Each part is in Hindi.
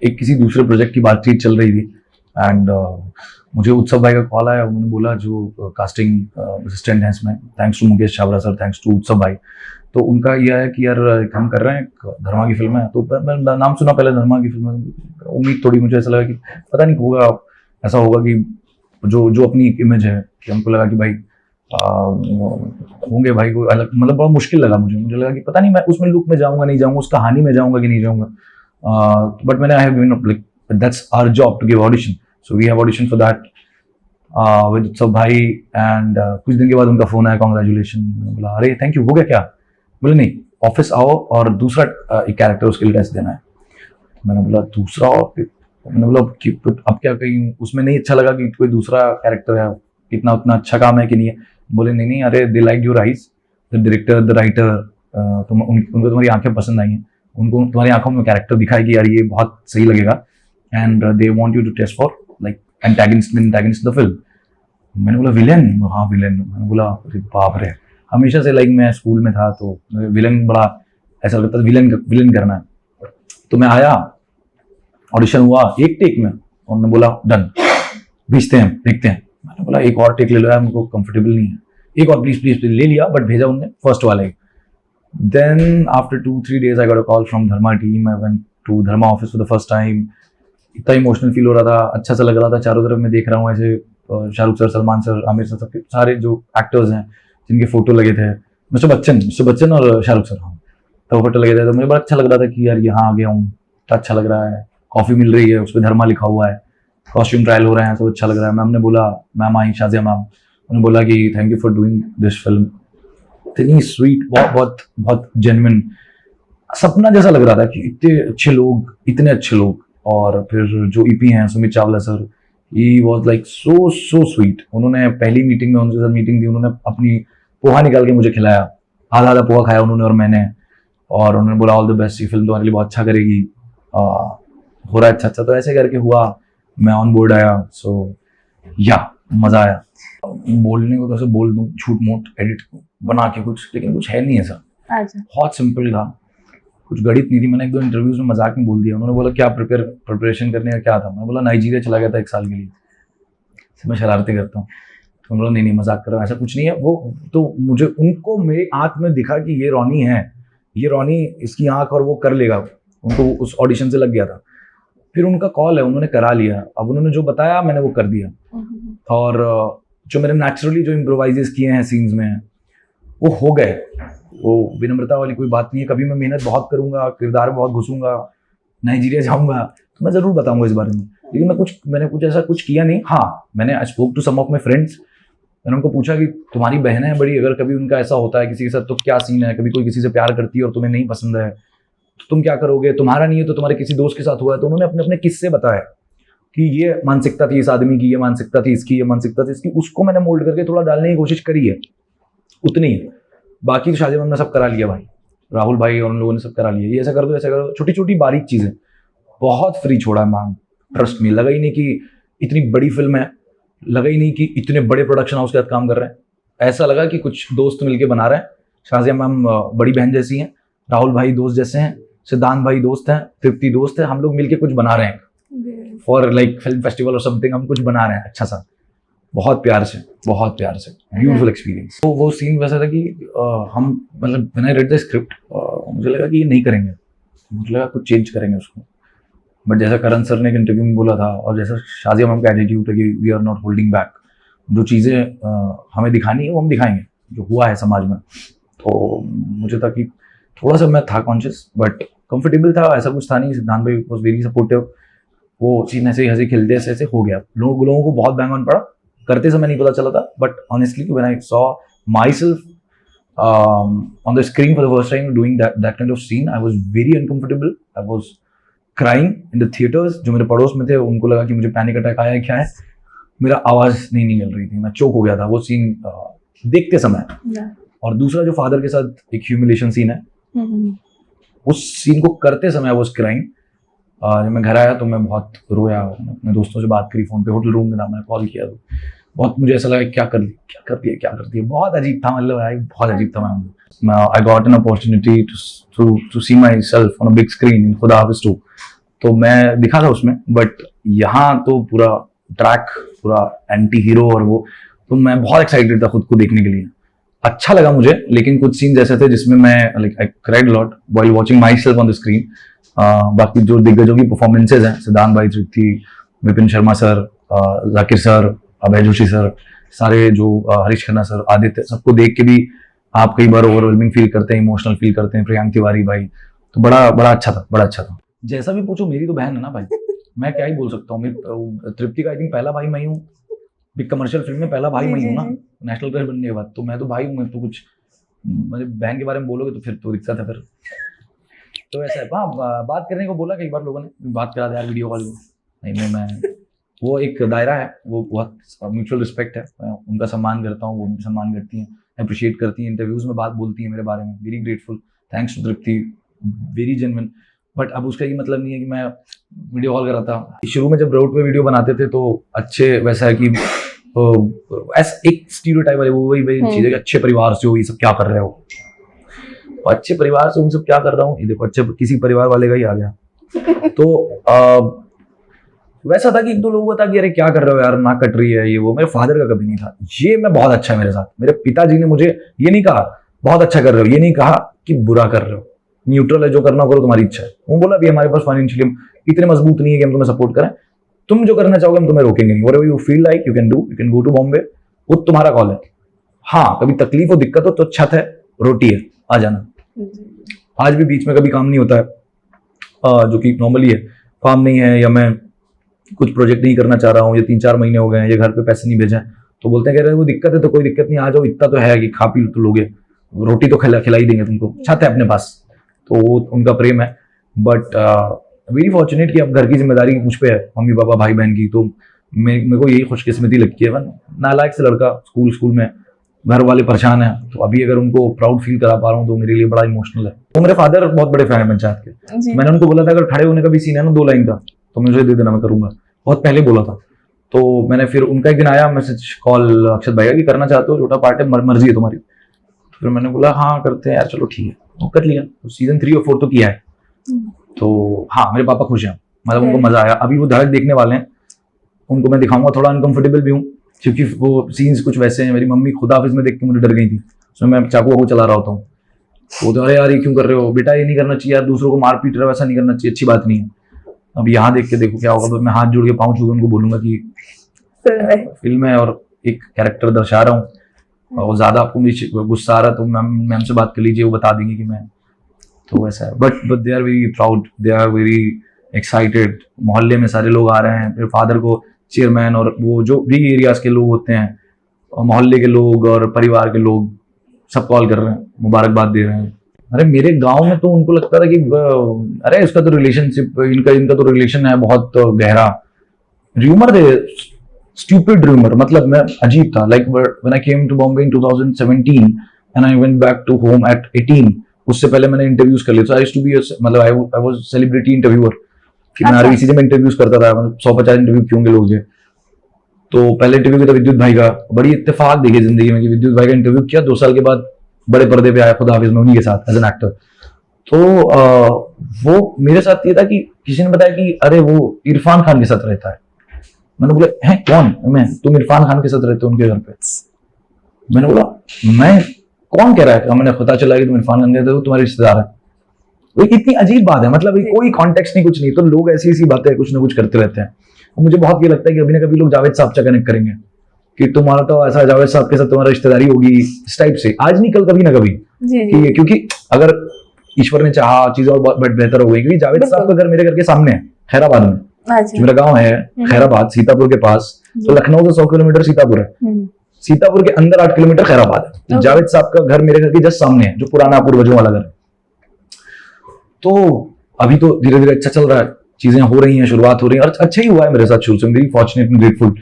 एक किसी दूसरे प्रोजेक्ट की बातचीत चल रही थी एंड मुझे उत्सव भाई का कॉल आया। उन्होंने बोला जो कास्टिंग असिस्टेंट हैं इसमें, thanks to Mukesh Chhabra sir, thanks to Utsav भाई, तो उनका यह है कि यार हम कर रहे हैं धर्मा की फिल्म है। तो मैं नाम सुना पहले धर्मा की फिल्म, उम्मीद थोड़ी मुझे ऐसा लगा कि पता नहीं होगा, ऐसा होगा कि जो अपनी इमेज है कि हमको लगा कि भाई होंगे भाई कोई अलग, मतलब बड़ा मुश्किल लगा मुझे लगा कि पता नहीं मैं उसमें लुक में जाऊंगा नहीं जाऊंगा, उस कहानी में जाऊंगा कि नहीं जाऊंगा। बट मैंने I have given like that's our job to give audition, so we have audition for that with Utsav भाई एंड कुछ दिन के बाद उनका फोन आया, कॉन्ग्रेचुलेशन। बोला अरे थैंक यू, हो गया क्या? बोले नहीं, ऑफिस आओ और दूसरा एक कैरेक्टर उसके लिए टेस्ट देना है। मैंने बोला दूसरा? मैंने बोला कि अब क्या कहीं उसमें नहीं अच्छा लगा कि कोई दूसरा कैरेक्टर है, कितना उतना अच्छा काम है कि नहीं है? बोले नहीं, अरे they like your eyes, the director the writer, उनको तुम्हारी आंखें पसंद आई हैं, उनको तुम्हारी आंखों में कैरेक्टर दिखाई कि यार ये बहुत सही लगेगा and they want you to test for like antagonist the film. मैंने बोला विलेन? हाँ विलेन। मैंने बोला अरे बाप रे, हमेशा से लाइक मैं स्कूल में था तो विलेन बड़ा ऐसा लगता था, विलेन करना है। तो मैं आया, ऑडिशन हुआ एक टेक में, उन्होंने बोला डन, भेजते हैं देखते हैं। मैंने बोला एक और टेक ले लो यार, मुझको कंफर्टेबल नहीं है, एक और प्लीज प्लीज प्लीज। ले लिया, बट भेजा उन्होंने फर्स्ट वाले। Then after 2-3 days I got a call from Dharma team. I went to Dharma office for the first time. इतना इमोशनल फील हो रहा था, अच्छा सा लग रहा था। चारों तरफ मैं देख रहा हूँ ऐसे Shahrukh sir, Salman sir, Aamir sir, सबके सारे जो एक्टर्स हैं जिनके फोटो लगे थे, मिस्टर बच्चन और शाहरुख सर, हाँ, तो फोटो लगे थे। तो मुझे बड़ा अच्छा लग रहा था कि यार यहाँ आ गया हूँ, तो अच्छा लग रहा है। कॉफी मिल रही है, उस पर धर्मा लिखा हुआ है, कॉस्ट्यूम ट्रायल हो रहे हैं, सब अच्छा लग रहा है। मैम ने बोला, मैम आई शाजिया मैम, उन्होंने बोला कि thank you for doing this film. इतनी स्वीट, बहुत बहुत जेन्युइन, सपना जैसा लग रहा था कि इतने अच्छे लोग। और फिर जो ईपी हैं Sumit Chawla sir, he was like so sweet. उन्होंने पहली मीटिंग में उनके साथ मीटिंग थी, उन्होंने अपनी पोहा निकाल के मुझे खिलाया, आधा पोहा खाया उन्होंने और मैंने, और उन्होंने बोला ऑल द बेस्ट, ये फिल्म तुम्हारे लिए बहुत अच्छा करेगी, हो रहा है अच्छा। तो ऐसे करके हुआ, मैं ऑन बोर्ड आया। सो या मजा आया। बोलने को कैसे बोल दूं, झूठ मूठ एडिट बना के कुछ, लेकिन कुछ है नहीं ऐसा, बहुत सिंपल था, कुछ गणित नहीं थी। मैंने 1-2 इंटरव्यूज में मजाक में बोल दिया। उन्होंने बोला क्या प्रिपरेशन करने का क्या था? मैं बोला नाइजीरिया चला गया था 1 साल के लिए, मैं शरारतें करता हूँ। तो उन्होंने नहीं मजाक कर रहा, ऐसा कुछ नहीं है। वो तो मुझे उनको मेरी आंख में दिखा कि ये रॉनी है, ये रॉनी, इसकी आंख और वो कर लेगा। उनको उस ऑडिशन से लग गया था। फिर उनका कॉल है, उन्होंने करा लिया। अब उन्होंने जो बताया मैंने वो कर दिया। और जो मैंने नेचुरली जो इम्प्रोवाइजेस किए हैं सीन्स में, वो हो गए। वो विनम्रता वाली कोई बात नहीं है। कभी मैं मेहनत बहुत करूंगा, किरदार में बहुत घुसूंगा, नाइजीरिया जाऊंगा तो मैं जरूर बताऊंगा इस बारे में, लेकिन मैंने कुछ ऐसा कुछ किया नहीं। हाँ, मैंने I spoke to some of my friends, मैंने उनको पूछा कि तुम्हारी बहन है बड़ी, अगर कभी उनका ऐसा होता है किसी के साथ तो क्या सीन है, कभी कोई किसी से प्यार करती है और तुम्हें नहीं पसंद है तो तुम क्या करोगे, तुम्हारा नहीं है तो तुम्हारे किसी दोस्त के साथ हुआ है। तो उन्होंने अपने अपने किस्से बताए कि ये मानसिकता थी इस आदमी की, ये मानसिकता थी इसकी, ये मानसिकता थी इसकी। उसको मैंने मोल्ड करके थोड़ा डालने की कोशिश करी है, उतनी ही। बाकी तो शादी में सब करा लिया भाई, राहुल भाई और उन लोगों ने सब करा लिया, ये ऐसा कर दो ऐसा कर दो, छोटी छोटी बारीक चीजें, बहुत फ्री छोड़ा है मैम। ट्रस्ट में लगा ही नहीं कि इतनी बड़ी फिल्म है, लगा ही नहीं कि इतने बड़े प्रोडक्शन हाउस के साथ काम कर रहे हैं। ऐसा लगा कि कुछ दोस्त मिलके बना रहे हैं। शाजिया मैम बड़ी बहन जैसी हैं, राहुल भाई दोस्त जैसे हैं, सिद्धांत भाई दोस्त हैं, तृप्ति दोस्त है, हम लोग मिलके कुछ बना रहे हैं फॉर लाइक फिल्म फेस्टिवल और समथिंग। हम कुछ बना रहे हैं अच्छा सा, बहुत प्यार से ब्यूटीफुल एक्सपीरियंस। तो वो सीन वैसा था कि हम मतलब when I read the script मुझे लगा कि ये नहीं करेंगे, मुझे लगा कुछ चेंज करेंगे उसको। बट जैसा करण सर ने एक इंटरव्यू में बोला था और जैसा शाजिया मैम का एटीट्यूड है कि we are not holding back, जो चीज़ें हमें दिखानी है वो हम दिखाएंगे, जो हुआ है समाज में। तो मुझे था कि थोड़ा सा मैं था कॉन्शियस बट कंफर्टेबल था, ऐसा कुछ था नहीं। सिद्धांत भाई वॉज वेरी सपोर्टिव। वो सीन ऐसे हंसी खेलते ऐसे हो गया। लोगों को बहुत बैंग ऑन पड़ा, करते समय नहीं पता चला था, but honestly when I saw myself on the screen for the first time doing that kind of scene, I was very uncomfortable. I was crying in the theatres. जो मेरे पड़ोस में थे उनको लगा कि मुझे पैनिक अटैक आया है, क्या है, मेरा आवाज नहीं निकल रही थी, मैं चोक हो गया था वो सीन देखते समय। और दूसरा जो फादर के साथ एक ह्यूमिलेशन सीन है, उस सीन को करते समय आई वॉज क्राइंग। जब मैं घर आया तो मैं बहुत रोया, अपने दोस्तों से बात करी फोन पे, होटल रूम में था, मैंने कॉल किया तो बहुत मुझे ऐसा लगा क्या करती है। बहुत अजीब था, मतलब भाई बहुत अजीब था। मैं I got an opportunity to see myself on a big screen in Khuda Haafiz 2। तो मैं दिखा था उसमें, बट यहाँ तो पूरा ट्रैक पूरा एंटी हीरो और वो, तो मैं बहुत एक्साइटेड था खुद को देखने के लिए। अच्छा लगा मुझे, लेकिन कुछ सीन्स ऐसे थे जिसमें मैं like I cried lot while watching my self on the screen. बाकी जो दिग्गजों की परफॉर्मेंसेज हैं, सिद्धांत भाई, तृप्ति, Vipin Sharma sir, Zakir sir, Abhay Joshi sir, सारे जो हरीश खन्ना सर, आदित्य, सबको देख के भी आप कई बार ओवरवेलमिंग फील करते हैं, इमोशनल फील करते हैं। प्रियांक तिवारी भाई, तो बड़ा बड़ा अच्छा था, बड़ा अच्छा था। जैसा भी पूछो, मेरी तो बहन है ना भाई, मैं क्या ही बोल सकता हूँ। तृप्ति का आई थिंक पहला भाई मैं ही हूँ, बिग कमर्शियल फिल्म में पहला भाई मैं ही हूँ ना, नेशनल क्रश बनने के बाद। तो मैं तो भाई हूँ, मैं तो कुछ मतलब बहन के बारे में बोलोगे तो फिर तो दिक्कत है फिर। तो ऐसा है। हाँ, बात करने को बोला कई बार लोगों ने, बात करा दे यार वीडियो कॉल में। नहीं मैं वो एक दायरा है, वो बहुत म्यूचुअल रिस्पेक्ट है, मैं उनका सम्मान करता हूँ, वो भी सम्मान करती हैं, अप्रिशिएट करती हैं, इंटरव्यूज में बात बोलती हैं मेरे बारे में, very grateful, thanks to Tripti, very genuine. But अब उसका ये मतलब नहीं है कि मैं वीडियो कॉल कर रहा था। शुरू में जब रोड पे वीडियो बनाते थे तो अच्छे, वैसा है कि ऐसा एक स्टीरियोटाइप है, वो वही चीज है कि अच्छे परिवार से हो, ये सब क्या कर रहे हो, अच्छे परिवार से, उन सब क्या कर रहा हूँ, ये देखो अच्छे किसी परिवार वाले का ही आ गया। तो वैसा था कि एक दो लोगों का था कि अरे क्या कर रहे हो यार, नाक कट रही है, ये वो। मेरे फादर का कभी नहीं था ये, मैं बहुत अच्छा है मेरे साथ। मेरे पिताजी ने मुझे ये नहीं कहा बहुत अच्छा कर रहे हो, ये नहीं कहा कि बुरा कर रहे हो, न्यूट्रल है, जो करना करो, तुम्हारी इच्छा है। वो बोला भी हमारे पास फाइनेंशियली इतने मजबूत नहीं है कि हम तुम्हें सपोर्ट करें, तुम जो करना चाहोगे हम तुम्हें रोकेंगे नहीं, whatever you feel like you can do, you can go to Bombay, वो तुम्हारा कॉल है। हाँ, कभी तकलीफ हो, दिक्कत हो तो छत है, रोटी है, आ जाना। आज भी बीच में कभी काम नहीं होता है, जो कि नॉर्मली है, काम नहीं है या मैं कुछ प्रोजेक्ट नहीं करना चाह रहा हूँ, ये 3-4 महीने हो गए हैं, ये घर पे पैसे नहीं भेजे, तो बोलते हैं कह रहे वो दिक्कत है, तो कोई दिक्कत नहीं, आ जाओ, इतना तो है कि खा पी तो लोगे, रोटी तो खिला ही देंगे तुमको, छत है अपने पास। तो वो उनका प्रेम है। बट वेरी फॉर्चुनेट कि अब घर की जिम्मेदारी मुझ पे है, मम्मी पापा भाई बहन की, तो मेरे को यही खुशकिस्मती लगती है। नालायक से लड़का, स्कूल में घर वाले परेशान है, तो अभी अगर उनको प्राउड फील करा पा रहा हूँ तो मेरे लिए बड़ा इमोशनल है। तो मेरे फादर बहुत बड़े फैन है पंचायत के। मैंने उनको बोला था अगर खड़े होने का भी सीन है ना 2 लाइन का, तो मुझे दे देना, मैं करूंगा, बहुत पहले बोला था। तो मैंने फिर उनका एक दिन आया मैसेज कॉल अक्षत भाई का कि करना चाहते हो, छोटा पार्ट है, मर्जी है तुम्हारी। तो फिर मैंने बोला हाँ करते हैं यार, चलो ठीक है, तो कर लिया। तो सीजन 3 और 4 तो किया है। तो हाँ, मेरे पापा खुश हैं, मतलब उनको मजा आया। अभी वो धड़क देखने वाले हैं, उनको मैं दिखाऊंगा। थोड़ा अनकंफर्टेबल भी हूँ क्योंकि वो सीन्स कुछ वैसे हैं। मेरी मम्मी खुद ऑफिस में देख के मुझे डर गई थी, उसमें मैं चाकू वाकू चला रहा होता हूँ, वो तो अरे यार ये क्यों कर रहे हो बेटा, ये नहीं करना चाहिए यार, दूसरों को मार पीट रहे हो, ऐसा नहीं करना चाहिए, अच्छी बात नहीं है। अब यहाँ देख के देखो क्या होगा। तो मैं हाथ जोड़ के पाँव छू के उनको बोलूंगा कि फिल्म है और एक कैरेक्टर दर्शा रहा हूँ, और ज्यादा आपको मुझे गुस्सा आ रहा तो मैम से बात कर लीजिए, वो बता देंगे कि मैं, तो वैसा है। But they are very proud, they are very excited. मोहल्ले में सारे लोग आ रहे हैं, मेरे फादर को चेयरमैन और वो जो भी एरियाज के लोग होते हैं, और मोहल्ले के लोग और परिवार के लोग सब कॉल कर रहे हैं, मुबारकबाद दे रहे हैं। अरे मेरे गांव में तो उनको लगता था कि अरे इसका तो रिलेशनशिप, इनका तो रिलेशन है बहुत गहरा। र्यूमर थे, स्टूपिड र्यूमर, मतलब मैं अजीब था। Like when I came to Bombay in 2017 and I went back to home at 18, उससे पहले मैंने इंटरव्यूज कर लिया। So I used to be मतलब आई वाज सेलिब्रिटी इंटरव्यूअर, कि मैं आरबीसी में इंटरव्यूज करता था, मतलब 150 इंटरव्यू क्यों होंगे लोग। तो पहले इंटरव्यू किया था विद्युत भाई का, बड़ी इत्तेफाक देखी जिंदगी में कि विद्युत भाई का इंटरव्यू किया, 2 साल के बाद बड़े पर्दे पे आया खुद हाफिज में उन्हीं के साथ एज एन एक्टर। तो वो मेरे साथ ये था कि किसी ने बताया कि अरे वो इरफान खान के साथ रहता है। मैंने बोला है कौन? मैं, तुम इरफान खान के साथ रहते हो उनके घर पे? मैंने बोला मैं, कौन कह रहा है? मैंने पता चला कि तुम इरफान खान कहते हो, तुम्हारे रिश्तेदार है। वो कितनी अजीब बात है, मतलब कोई कॉन्टेक्स्ट नहीं, कुछ नहीं, तो लोग ऐसी ऐसी बातें कुछ ना कुछ करते रहते हैं। मुझे बहुत ये लगता है कि अभी ना कभी लोग जावेद साहब से कनेक्ट करेंगे कि तुम्हारा तो ऐसा जावेद साहब के साथ तुम्हारा रिश्तेदारी होगी इस टाइप से, आज नहीं कल, कभी ना कभी। क्योंकि अगर ईश्वर ने चाहा चीजें और बहुत बेहतर हो गई, क्योंकि जावेद साहब का घर मेरे घर के सामने है, खैराबाद में, जो मेरा गांव है खैराबाद, सीतापुर के पास। तो लखनऊ से 100 किलोमीटर सीतापुर है, सीतापुर के अंदर 8 किलोमीटर खैराबाद है। जावेद साहब का घर मेरे घर के जस्ट सामने है, जो पुराना पूर्वजों वाला घर। तो अभी तो धीरे धीरे अच्छा चल रहा है, चीजें हो रही हैं, शुरुआत हो रही है, और अच्छा ही हुआ है मेरे साथ शुरू से। Very fortunate and grateful.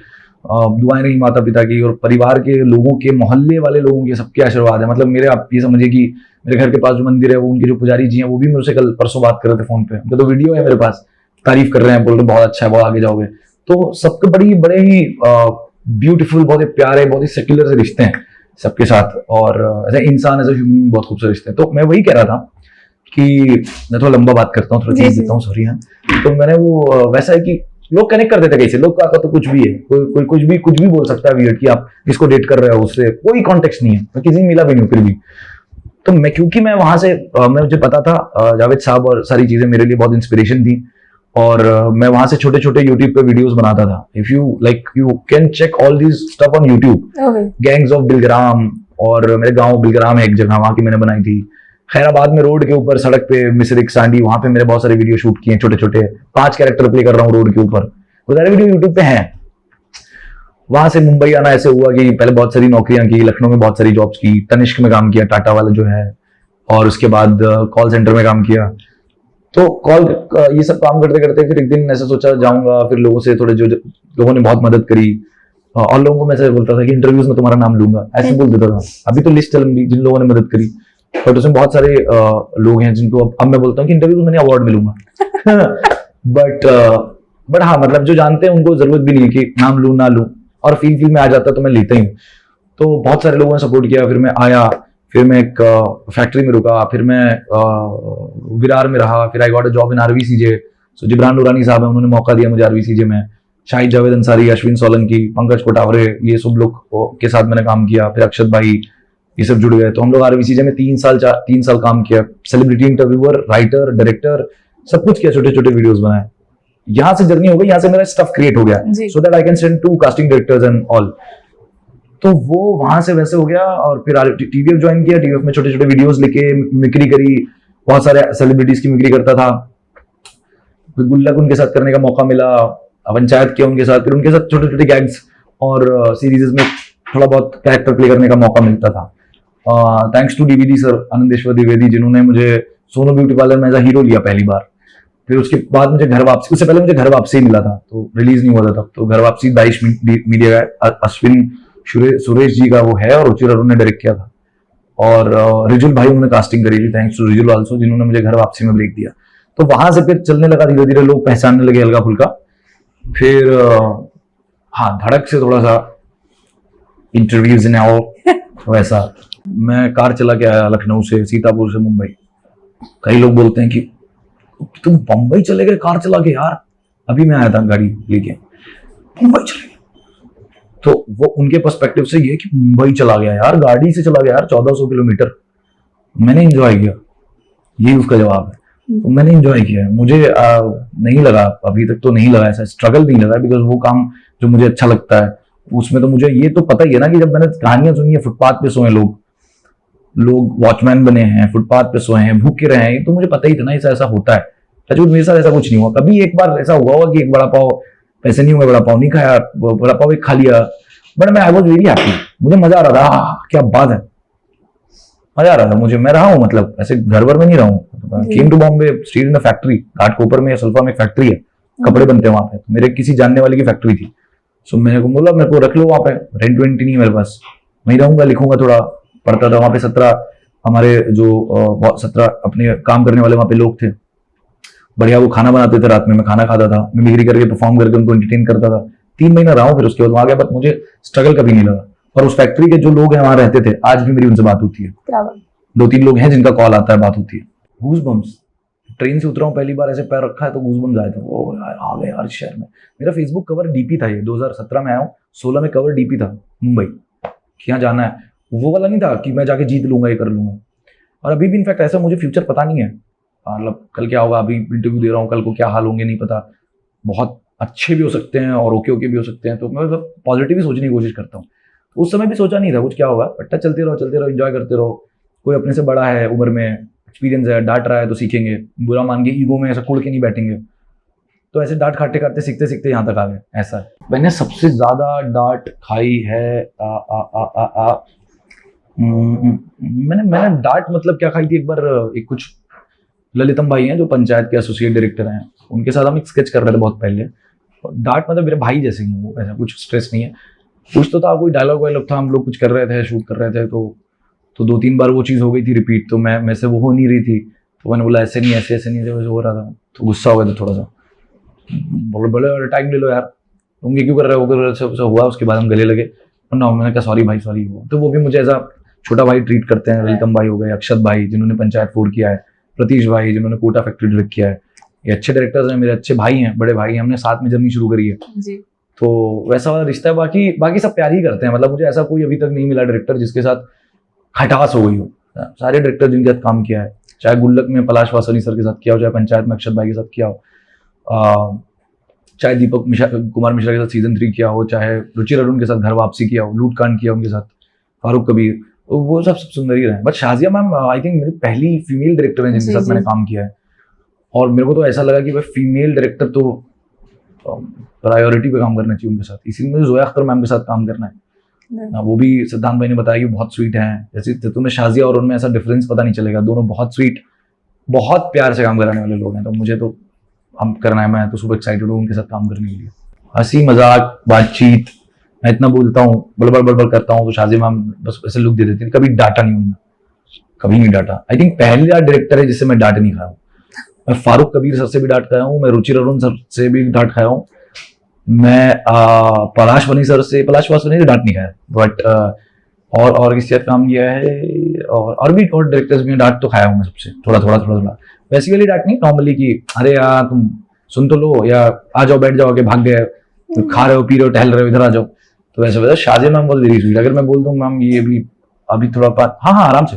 दुआएं रही माता पिता की और परिवार के लोगों के, मोहल्ले वाले लोगों के, सबके आशीर्वाद है। मतलब मेरे, आप ये समझिए कि मेरे घर के पास जो मंदिर है, वो उनके जो पुजारी जी हैं, वो भी मुझसे कल परसों बात कर रहे थे फोन पे, उनका तो वीडियो है मेरे पास, तारीफ कर रहे हैं, बोल रहे बहुत अच्छा है, बहुत आगे जाओगे। तो सबके बड़े ही ब्यूटीफुल, बहुत ही प्यारे, बहुत ही सेक्युलर से रिश्ते हैं सबके साथ, और एज ए इंसान, एज ए ह्यूमन बहुत खूबसूरत रिश्ते हैं। तो मैं वही कह रहा था कि मैं थोड़ा लंबा बात करता हूँ, थोड़ा जी, चीज जी। देता हूँ, सॉरी। हाँ, तो मैंने वो वैसा है कि लोग कनेक्ट कर देते हैं कैसे, लोग का तो कुछ भी है, कोई कुछ भी बोल सकता है वियर्ड कि आप किसको डेट कर रहे हो, उससे कोई कॉन्टेक्स्ट नहीं है, मैं किसी से मिला भी नहीं हूँ फिर भी। तो मैं क्योंकि मैं वहां से मुझे पता था जावेद साहब और सारी चीजें मेरे लिए बहुत इंस्पिरेशन थी, और मैं वहां से छोटे छोटे यूट्यूब पे वीडियोस बनाता था। If you like you can check all this stuff on YouTube. Okay. Gangs of Bilgram, और मेरे गांव बिलग्राम है एक जगह, वहां की मैंने बनाई थी। खैराबाद में रोड के ऊपर सड़क पे मिसरिक सांडी, वहां पे मैंने बहुत सारे वीडियो शूट किए, छोटे छोटे 5 कैरेक्टर प्ले कर रहा हूँ रोड के ऊपर, वो सारे वीडियो यूट्यूब पे हैं। वहां से मुंबई आना ऐसे हुआ कि पहले बहुत सारी नौकरियां की, लखनऊ में बहुत सारी जॉब्स की, तनिष्क में काम किया, टाटा वाला जो है, और उसके बाद कॉल सेंटर में काम किया। तो कॉल ये सब काम करते करते फिर एक दिन ऐसा सोचा जाऊंगा, फिर लोगों से थोड़े जो लोगों ने बहुत मदद करी, और लोगों को मैं ऐसे बोलता था कि इंटरव्यूज में तुम्हारा नाम लूंगा, ऐसे बोल देता था। अभी तो लिस्ट चल रही जिन लोगों ने मदद करी, बट उसमें बहुत सारे लोग हैं जिनको अब मैं बोलता हूँ कि इंटरव्यूज में अवार्ड मिलूंगा। बट हाँ, मतलब जो जानते हैं उनको जरूरत भी नहीं है कि नाम लूं ना लूं, और फील में आ जाता तो मैं लेता ही हूँ। तो बहुत सारे लोगों ने सपोर्ट किया, फिर मैं आया, फिर मैं एक फैक्ट्री में रुका, फिर मैं विरार में रहा, फिर I got a job in RVCJ. So Jibran Noorani साहब है, उन्होंने मौका दिया मुझे आरवीसीजे में। शाहिद जावेद अंसारी, अश्विन सोलंकी, पंकज कोटावरे, ये सब लोग के साथ मैंने काम किया, फिर अक्षत भाई, ये सब जुड़ गए। तो हम लोग आरवीसीजे में 3 साल काम किया, सेलिब्रिटी इंटरव्यूअर, राइटर, डायरेक्टर, सब कुछ किया, छोटे छोटे वीडियोस बनाए। यहाँ से जर्नी हो गई, यहाँ से मेरा स्टफ क्रिएट हो गया, जी। So that I can send to casting directors and all. तो वो वहां से वैसे हो गया, और फिर टीवीएफ ज्वाइन किया, टीवीएफ में छोटे छोटे वीडियोस लेके मिक्री करी, बहुत सारे सेलिब्रिटीज की मिक्री करता था। फिर गुल्लक उनके साथ करने का मौका मिला, पंचायत किया उनके साथ, फिर उनके साथ छोटे छोटे गैग्स और सीरीज में थोड़ा बहुत कैरेक्टर प्ले करने का मौका मिलता था। Thanks to DVD sir, Anandeshwar Dwivedi, जिन्होंने मुझे सोनू ब्यूटी पार्लर में एज अ हीरो लिया पहली बार। फिर उसके बाद मुझे घर वापसी, उससे पहले मुझे घर वापसी मिला था, तो रिलीज नहीं हुआ था तब। तो घर वापसी दाइश मीडिया का अश्विन सुरेश जी का वो है, और रुचिर अरुण ने डायरेक्ट किया था, और रिजुल भाई उन्होंने कास्टिंग करी थी, थैंक्स टू रिजुल आल्सो, जिन्होंने मुझे घर वापसी में ब्रेक दिया। तो वहां से फिर चलने लगा, धीरे धीरे लोग पहचानने लगे हल्का फुल्का। फिर हाँ, धड़क से थोड़ा सा इंटरव्यूज ने और वैसा। मैं कार चला के आया लखनऊ से, सीतापुर से मुंबई। कई लोग बोलते हैं कि तुम मुंबई चले गए कार चला के? यार अभी मैं आया था गाड़ी लेके, मुंबई चले गए। तो वो उनके पर्सपेक्टिव से ये कि मुंबई चला गया यार, गाड़ी से चला गया यार 1400 किलोमीटर। मैंने एंजॉय किया, यही उसका जवाब है। तो मैंने एंजॉय किया, मुझे नहीं लगा, अभी तक तो नहीं लगा, ऐसा स्ट्रगल नहीं लगा, बिकॉज वो काम जो मुझे अच्छा लगता है उसमें तो मुझे ये तो पता ही है ना कि जब मैंने कहानियां सुनी है, फुटपाथ पे सोए लोग वॉचमैन बने हैं, फुटपाथ पे सोए हैं, भूखे रहे हैं, तो मुझे पता ही था ना ऐसा ऐसा होता है। मेरे साथ ऐसा कुछ नहीं हुआ कभी। एक बार ऐसा हुआ होगा कि एक बड़ा पाव, पैसे नहीं हुए, बड़ा पाव नहीं खाया, बड़ा पाव एक खा लिया, बट मैं आई वॉज वेरी हैप्पी, मुझे मजा आ रहा था। क्या बात है, मजा आ रहा था मुझे। मैं रहा हूँ, मतलब ऐसे घर भर में नहीं रहा हूँ। Came to Bombay, steel in factory, Ghatkopar में, सल्फा में फैक्ट्री है, कपड़े बनते हैं वहां पे। मेरे किसी जानने वाले की फैक्ट्री थी, सो मैंने को बोला मेरे को रख लो वहां पे, रेंट वेंट नहीं मेरे पास, वहीं रहूंगा, लिखूंगा, थोड़ा पढ़ता था वहां पे। 17 हमारे जो 17 अपने काम करने वाले वहां पे लोग थे, बढ़िया, वो खाना बनाते थे रात में, मैं खाना खाता था, मैं मिमिक्री करके परफॉर्म करके उनको एंटरटेन करता था। 3 महीना रहा हूँ, फिर उसके बाद वहां गया, बट मुझे स्ट्रगल कभी नहीं लगा। और उस फैक्ट्री के जो लोग हैं वहां रहते थे, आज भी मेरी उनसे बात होती है। 2-3 लोग हैं जिनका कॉल आता है, बात होती है। गूज़बम्स, ट्रेन से उतरा हूँ पहली बार, ऐसे पैर रखा है तो गूज़बम्स आए थे। ओ यार, आ गए यार शहर में। मेरा फेसबुक कवर डीपी था, ये 2017 में आया हूँ, 16 में कवर डीपी था मुंबई कि यहाँ जाना है। वो वाला नहीं था कि मैं जाके जीत लूंगा, ये कर लूंगा। और अभी भी इनफैक्ट ऐसा मुझे फ्यूचर पता नहीं है, मतलब कल क्या होगा, अभी इंटरव्यू दे रहा हूँ, कल को क्या हाल होंगे नहीं पता, बहुत अच्छे भी हो सकते हैं और ओके भी हो सकते हैं। तो मैं पॉजिटिव ही सोचने की कोशिश करता हूँ। उस समय भी सोचा नहीं था कुछ क्या होगा, बट्टा चलते रहो, एंजॉय करते रहो। कोई अपने से बड़ा है उम्र में, एक्सपीरियंस है, डांट रहा है तो सीखेंगे, बुरा मान के ईगो में ऐसा कुड़ के नहीं बैठेंगे। तो ऐसे डांट खाते खाते सीखते सीखते यहाँ तक आ गए। ऐसा है। मैंने सबसे ज्यादा डांट खाई है मैंने डांट मतलब क्या खाई थी, एक बार एक कुछ ललितम भाई हैं जो पंचायत के एसोसिएट डायरेक्टर हैं, उनके साथ हम एक स्केच कर रहे थे बहुत पहले। डांट मतलब मेरे भाई जैसे ही, वो ऐसा कुछ स्ट्रेस नहीं है। कुछ तो था, कोई डायलॉग वायलॉग था, हम लोग कुछ कर रहे थे, शूट कर रहे थे, तो 2-3 बार वो चीज़ हो गई थी रिपीट, तो मैं से वो हो नहीं रही थी। तो मैंने बोला ऐसे नहीं, ऐसे नहीं, वैसे हो रहा था, तो गुस्सा हो गया था थोड़ा सा। बोले टाइम ले लो यार, तुम ये क्यों कर रहे हो, सब हुआ। उसके बाद हम गले लगे, ना मैंने कहा सॉरी भाई, सॉरी। तो वो भी मुझे ऐसा छोटा भाई ट्रीट करते हैं। ललितम भाई हो गए, अक्षत भाई जिन्होंने पंचायत 4 किया है, प्रतीश भाई जिन्होंने कोटा फैक्ट्री डायरेक्ट किया है, ये अच्छे डायरेक्टर्स हैं, मेरे अच्छे भाई हैं, बड़े भाई हैं, हमने साथ में जर्नी शुरू करी है जी। तो वैसा वाला रिश्ता है। बाकी बाकी सब प्यार ही करते हैं, मतलब मुझे ऐसा कोई अभी तक नहीं मिला डायरेक्टर जिसके साथ खटास हो गई हो। सारे डायरेक्टर जिनके साथ काम किया है, चाहे गुल्लक में पलाश वासनी सर के साथ किया हो, चाहे पंचायत में अक्षत भाई के साथ किया हो, चाहे दीपक कुमार मिश्रा के साथ सीजन 3 किया हो, चाहे रुचि अरुण के साथ घर वापसी किया हो, लूट कांड किया उनके साथ, फारूक कबीर, वो सब सुंदर ही रहे। But Shazia ma'am I think मेरी पहली फीमेल डायरेक्टर है जिनके साथ मैंने काम किया है, और मेरे को तो ऐसा लगा कि भाई फीमेल डायरेक्टर तो प्रायोरिटी पे काम करना चाहिए उनके साथ, इसीलिए मुझे जोया अख्तर मैम के साथ काम करना है। वो भी सिद्धांत भाई ने बताया कि बहुत स्वीट हैं, जैसे तुम्हें शाजिया और उनमें ऐसा डिफरेंस पता नहीं चलेगा, दोनों बहुत स्वीट, बहुत प्यार से काम कराने वाले लोग हैं, तो मुझे तो हम करना है, मैं तो सुबह एक्साइटेड हूँ उनके साथ काम करने के लिए। हंसी मजाक बातचीत, मैं इतना बोलता हूँ, बड़बड़ करता हूँ, तो शाजिया मैम बस ऐसे लुक दे देती है, कभी डांटा नहीं उन्होंने, कभी नहीं डांटा। आई थिंक पहला डायरेक्टर है जिससे मैं डांट नहीं खाया हूँ। मैं फारूक कबीर सर से भी डांट खाया हूँ, मैं रुचि अरुण सर से भी डांट खाया हूँ, मैं पलाश वासनी से डांट नहीं खाया, बट और किसी के काम किया है, और भी और डायरेक्टर्स भी डांट तो खाया हूँ मैं सबसे, थोड़ा। वैसी वाली डांट नहीं, नॉर्मली कि अरे यार तुम सुन तो लो, या आ जाओ बैठ जाओ, के भाग गए, तो खा रहे हो पी रहे हो टहल रहे हो, इधर आ जाओ, तो वैसे शाजिया मैम बहुत वेरी स्वीट। अगर मैं बोल दूँ मैम ये भी अभी थोड़ा हाँ आराम से,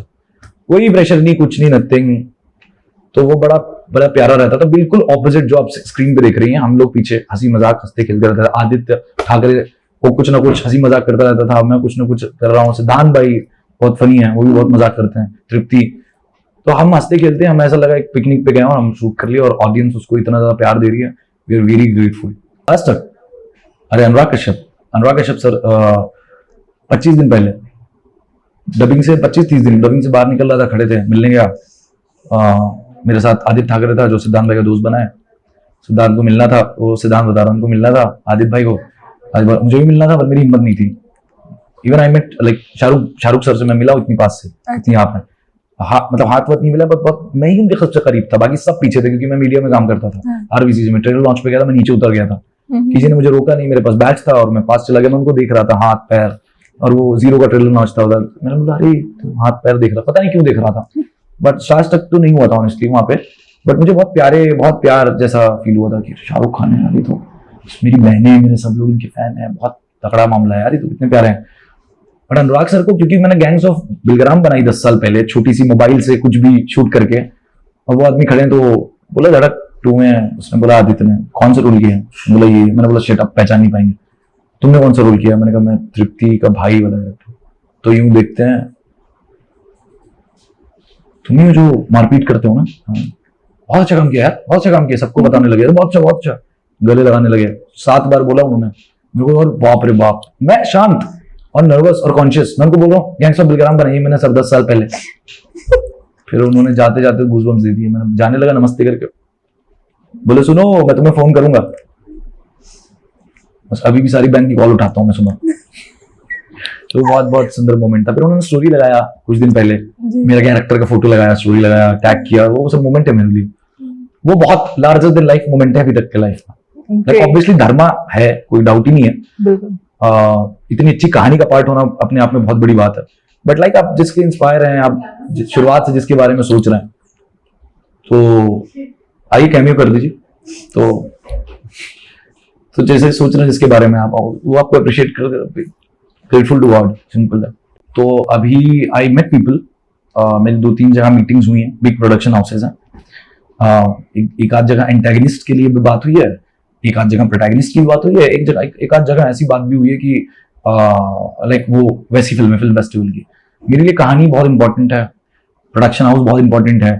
कोई प्रेशर नहीं, कुछ नहीं, नथिंग, तो वो बड़ा प्यारा रहता था। बिल्कुल ऑपोजिट जो आप स्क्रीन पे देख रही हैं, हम लोग पीछे हंसी मजाक हंसते खेलते रहते थे। आदित्य ठाकरे वो कुछ ना कुछ हंसी मजाक करता रहता था, मैं कुछ ना कुछ कर रहा हूँ। सिद्धांत भाई बहुत फनी है, वो भी बहुत मजाक करते हैं। तृप्ति, तो हम हंसते खेलते हैं, हमें ऐसा लगा एक पिकनिक पे गए और हम शूट कर लिए, और ऑडियंस उसको इतना ज्यादा प्यार दे रही है, वी आर वेरी ग्रेटफुल। आज तक अरे अनुराग कश्यप सर 25 दिन पहले डबिंग से 25-30 दिन डबिंग से बाहर निकल रहा था, खड़े थे, मिलने गया, मेरे साथ आदित्य ठाकरे था जो सिद्धांत भाई का दोस्त बना है, सिद्धांत को मिलना था, वो सिद्धांत बता रहा उनको मिलना था, आदित्य भाई को मुझे भी मिलना था, पर मेरी हिम्मत नहीं थी। Even I met like Shahrukh sir से मैं मिला इतनी पास से, इतनी यहाँ पे मतलब हाथ नहीं मिला, बहुत मैं ही उनके सबसे करीब था, बाकी सब पीछे थे क्योंकि मैं मीडिया में काम करता था। आरबीसी में ट्रेलर लॉन्च पे गया था, मैं नीचे उतर गया था, किसी ने मुझे रोका नहीं, मेरे पास बैच था और मैं पास चला गया, मैं उनको देख रहा था हाथ पैर, और वो 0 का ट्रेलर लॉन्च था उधर, मैंने बोला अरे तुम हाथ पैर देख रहा, पता नहीं क्यों देख रहा था, बट आज तक तो नहीं हुआ था ऑनेस्टली वहां पे, बट मुझे बहुत प्यार जैसा फील हुआ था कि शाहरुख खान है, अभी तो मेरी बहनें, मेरे सब लोग इनके फैन है, बहुत तगड़ा मामला है यार, ये तो कितने प्यारे हैं। बट अनुराग सर को क्योंकि मैंने गैंग्स ऑफ बिलग्राम बनाई 10 साल पहले, छोटी सी मोबाइल से कुछ भी शूट करके, और वो आदमी खड़े हैं, तो बोला धड़क 2 में, उसने बोला आदित्य ने कौन सा रोल किया है, बोला ये, मैंने बोला शेट, आप पहचान नहीं पाएंगे, तुमने कौन सा रोल किया, मैंने कहा मैं तृप्ति का भाई वाला डायरेक्टर। तो यूं देखते हैं, तुम्हें जो मारपीट करते हो ना, बहुत अच्छा काम किया यार, बहुत अच्छा काम किया, सबको बताने लगे बहुत अच्छा, गले लगाने लगे, 7 बार बोला उन्होंने मेरे को, और बाप रे बाप, मैं शांत और नर्वस और कॉन्शियस, मैं उनको बोल रहा हूँ गैंग्स ऑफ बिलग्राम बनाई मैंने सर 10 साल पहले। फिर उन्होंने जाते जाते गूज़बम्स दे दिए, मैंने जाने लगा नमस्ते करके, बोले सुनो मैं तुम्हें फोन करूंगा, बस अभी भी सारी बैंक की कॉल उठाता हूँ मैं सुबह। तो बहुत सुंदर मोमेंट था। फिर उन्होंने स्टोरी लगाया कुछ दिन पहले, मेरा कैरेक्टर का फोटो लगाया, स्टोरी लगाया, टैग किया, वो सब मोमेंट है मेरे लिए, वो बहुत लार्जर देन लाइफ मोमेंट है अभी तक के लाइफ में। ऑब्वियसली धर्मा है, कोई डाउट ही नहीं है, इतनी अच्छी कहानी का पार्ट होना अपने आप में बहुत बड़ी बात है, बट लाइक आप जिसके इंस्पायर हैं, आप शुरुआत से जिसके बारे में सोच रहे हैं, तो आइए कैमियो कर दीजिए। तो जैसे सोच रहे हैं जिसके बारे में आप, वो आपको अप्रिशिएट कर दे, ग्रेटफुल टू गॉड, सिंपल है। तो अभी आई मेट पीपल, मेरी 2-3 जगह मीटिंग्स हुई हैं, बिग प्रोडक्शन हाउसेज हैं, एक आध जगह एंटेगनिस्ट के लिए भी बात हुई है, एक आध जगह प्रोटैगनिस्ट की बात हुई है, एक आध जगह ऐसी बात भी हुई है कि लाइक वो वैसी फिल्म फेस्टिवल की। मेरे लिए कहानी बहुत इंपॉर्टेंट है, प्रोडक्शन हाउस बहुत इंपॉर्टेंट है,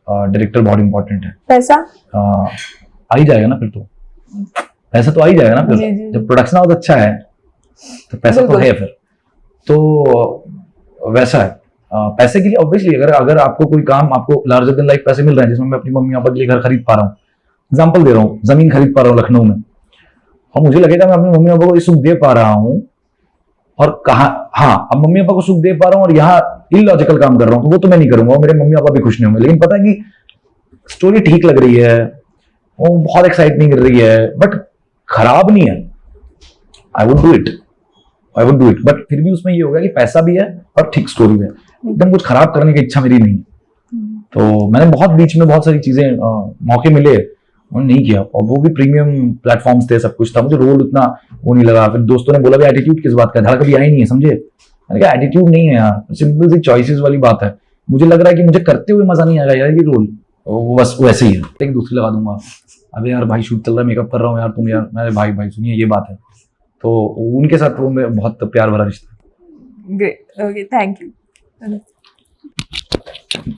डायरेक्टर बहुत इंपॉर्टेंट है। पैसा आ ही जाएगा ना, फिर तो पैसा तो आ ही जाएगा ना, फिर जब प्रोडक्शन हाउस अच्छा है तो पैसा तो है। फिर तो वैसा है, पैसे के लिए ऑब्वियसली अगर आपको कोई काम, आपको लार्जर देन लाइफ पैसे मिल रहे हैं, जिसमें मैं अपनी मम्मी पापा के लिए घर खरीद पा रहा हूँ, एग्जाम्पल दे रहा हूँ, जमीन खरीद पा रहा हूँ लखनऊ में, और मुझे लगेगा मैं अपनी मम्मी पापा को ये सुख दे पा रहा हूँ, और कहा हाँ अब मम्मी पापा को सुख दे पा रहा हूँ और यहाँ इलॉजिकल काम कर रहा हूँ, तो वो तो मैं नहीं करूंगा, और मेरे मम्मी पापा भी खुश नहीं होंगे। लेकिन पता है कि स्टोरी ठीक लग रही है, वो बहुत एक्साइटिंग कर रही है, बट खराब नहीं है, I would do it, but फिर भी उसमें ये होगा कि पैसा भी है और ठीक स्टोरी है, एकदम कुछ खराब करने की इच्छा मेरी नहीं है। तो मैंने बहुत बीच में बहुत सारी चीजें मौके मिले और नहीं किया, और वो भी प्रीमियम प्लेटफॉर्म्स थे, सब कुछ था, मुझे रोल उतना वो नहीं लगा। फिर दोस्तों ने बोला भी एटीट्यूड किस बात का, धड़ा कभी आया नहीं है, समझे। मैंने कहा एटीट्यूड नहीं है यार, सिंपल सी चॉइसेस वाली बात है। मुझे लग रहा है कि मुझे करते हुए मजा नहीं आएगा यार ये रोल, वो बस वैसे ही है, एक दूसरी लगा दूंगा। अबे यार भाई शूट चल रहा है, मेकअप कर रहा हूँ यार, तुम यार, मेरे भाई भाई सुनिए ये बात है। तो उनके साथ वो मैं बहुत प्यार भरा रिश्ता। Great. Okay, thank you.